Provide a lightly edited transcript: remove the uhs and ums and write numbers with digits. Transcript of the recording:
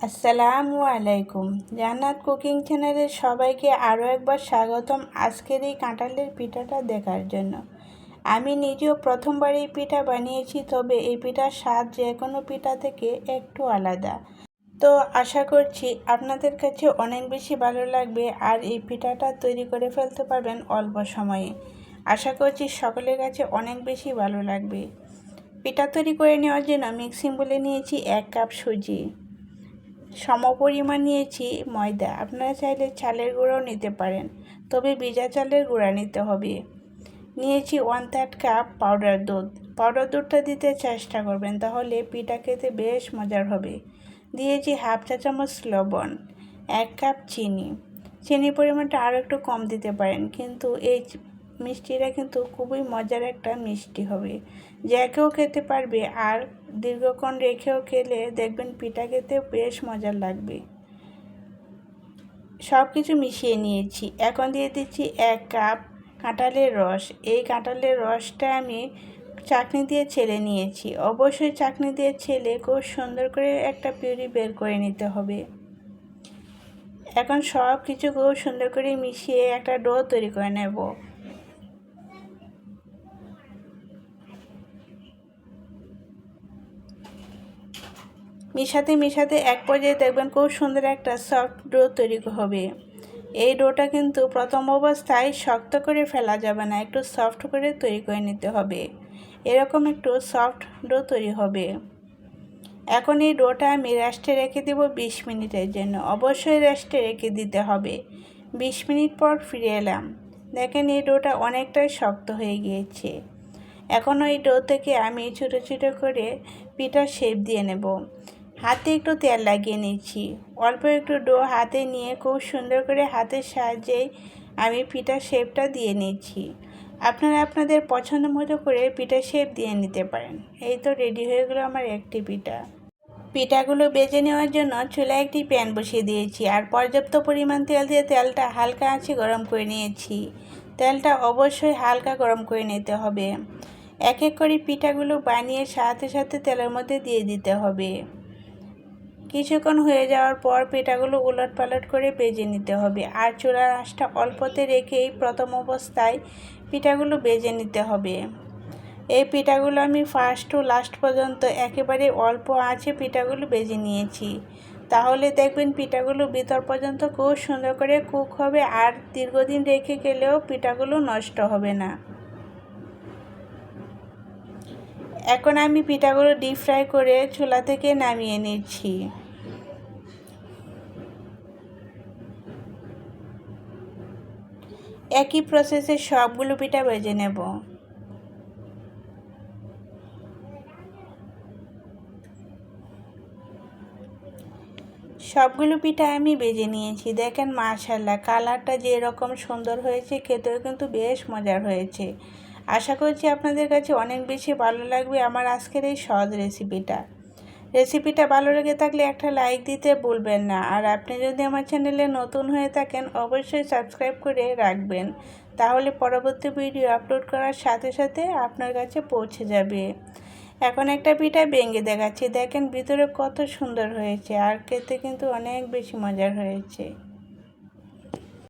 আসসালামু আলাইকুম। জান্নাত কুকিং চ্যানেলের সবাইকে আরও একবার স্বাগতম আজকের এই কাঁঠালের পিঠাটা দেখার জন্য। আমি নিজেও প্রথমবার এই পিঠা বানিয়েছি, তবে এই পিঠার স্বাদ যে কোনো পিঠা থেকে একটু আলাদা। তো আশা করছি আপনাদের কাছে অনেক বেশি ভালো লাগবে আর এই পিঠাটা তৈরি করে ফেলতে পারবেন অল্প সময়ে। আশা করছি সকলের কাছে অনেক বেশি ভালো লাগবে। পিঠা তৈরি করে নেওয়ার জন্য মিক্সিং বলে নিয়েছি 1 কাপ সুজি, সমপরিমাণ নিয়েছি ময়দা। আপনারা চাইলে চালের গুঁড়াও নিতে পারেন, তবে ভিজা চালের গুঁড়া নিতে হবে। নিয়েছি 1/3 কাপ পাউডার দুধ। পাউডার দুধটা দিতে চেষ্টা করবেন, তাহলে পিঠা খেতে বেশ মজার হবে। দিয়েছি 1/2 চা চামচ লবণ, 1 কাপ চিনি। চিনির পরিমাণটা আরও একটু কম দিতে পারেন, কিন্তু এই মিষ্টিটা কিন্তু খুবই মজার একটা মিষ্টি হবে, যে কেউ খেতে পারবে। আর দীর্ঘক্ষণ রেখেও খেলে দেখবেন পিঠা খেতে বেশ মজার লাগবে। সব কিছু মিশিয়ে নিয়েছি। এখন দিয়ে দিচ্ছি 1 কাপ কাঁঠালের রস। এই কাঁঠালের রসটা আমি চাকনি দিয়ে ছেলে নিয়েছি। অবশ্যই চাকনি দিয়ে ছেলে খুব সুন্দর করে একটা পিউরি বের করে নিতে হবে। এখন সব কিছু খুব সুন্দর করে মিশিয়ে একটা ডো তৈরি করে নেব। মিশাতে মিশাতে এক পর্যায়ে দেখবেন খুব সুন্দর একটা সফট ডো তৈরি হবে। এই ডোটা কিন্তু প্রথম অবস্থায় শক্ত করে ফেলা যাবে না, একটু সফট করে তৈরি করে নিতে হবে। এরকম একটু সফট ডো তৈরি হবে। এখন এই ডোটা আমি রেস্টে রেখে দেব 20 মিনিটের জন্য। অবশ্যই রেস্টে রেখে দিতে হবে। 20 মিনিট পর ফিরে এলাম। দেখেন এই ডোটা অনেকটাই শক্ত হয়ে গিয়েছে। এখন ওই ডো থেকে আমি ছোটো ছোটো করে পিঠার শেপ দিয়ে নেব। হাতে একটু তেল লাগিয়ে নিচ্ছি। অল্প একটু ডো হাতে নিয়ে খুব সুন্দর করে হাতের সাহায্যেই আমি পিঠার শেপটা দিয়ে নিচ্ছি। আপনারা আপনাদের পছন্দ মতো করে পিঠার শেপ দিয়ে নিতে পারেন। এই তো রেডি হয়ে গেলো আমার একটি পিঠা। পিঠাগুলো বেজে নেওয়ার জন্য চুলায় একটি প্যান বসিয়ে দিয়েছি আর পর্যাপ্ত পরিমাণ তেল দিয়ে তেলটা হালকা আঁচে গরম করে নিয়েছি। তেলটা অবশ্যই হালকা গরম করে নিতে হবে। এক এক করে পিঠাগুলো বানিয়ে সাথে সাথে তেলের মধ্যে দিয়ে দিতে হবে। কিছুক্ষণ হয়ে যাওয়ার পর পিঠাগুলো উলট পালট করে ভেজে নিতে হবে। আর চুলার আঁচটা অল্পতে রেখেই প্রথম অবস্থায় পিঠাগুলো ভেজে নিতে হবে। এই পিঠাগুলো আমি ফার্স্ট টু লাস্ট পর্যন্ত একেবারে অল্প আঁচে পিঠাগুলো ভেজে নিয়েছি। তাহলে দেখবেন পিঠাগুলো ভিতর পর্যন্ত খুব সুন্দর করে কুক হবে, আর দীর্ঘদিন রেখে গেলেও পিঠাগুলো নষ্ট হবে না। এখন আমি পিঠাগুলো ডিপ ফ্রাই করে চুলা থেকে নামিয়ে নিচ্ছি। একই প্রসেসে সবগুলো পিঠা ভেজে নেব। সবগুলো পিঠা আমি ভেজে নিয়েছি। দেখেন মাশাআল্লাহ, কালারটা যেরকম সুন্দর হয়েছে, খেতেও কিন্তু বেশ মজার হয়েছে। আশা করছি আপনাদের কাছে অনেক বেশি ভালো লাগবে আমার আজকের এই সহজ রেসিপিটা ভালো লেগে থাকলে একটা লাইক দিতে ভুলবেন না। আর আপনি যদি আমার চ্যানেলে নতুন হয়ে থাকেন অবশ্যই সাবস্ক্রাইব করে রাখবেন, তাহলে পরবর্তী ভিডিও আপলোড করার সাথে সাথে আপনার কাছে পৌঁছে যাবে। এখন একটা পিঠা ভেঙে দেখাচ্ছি। দেখেন ভিতরে কত সুন্দর হয়েছে, আর খেতে কিন্তু অনেক বেশি মজার হয়েছে।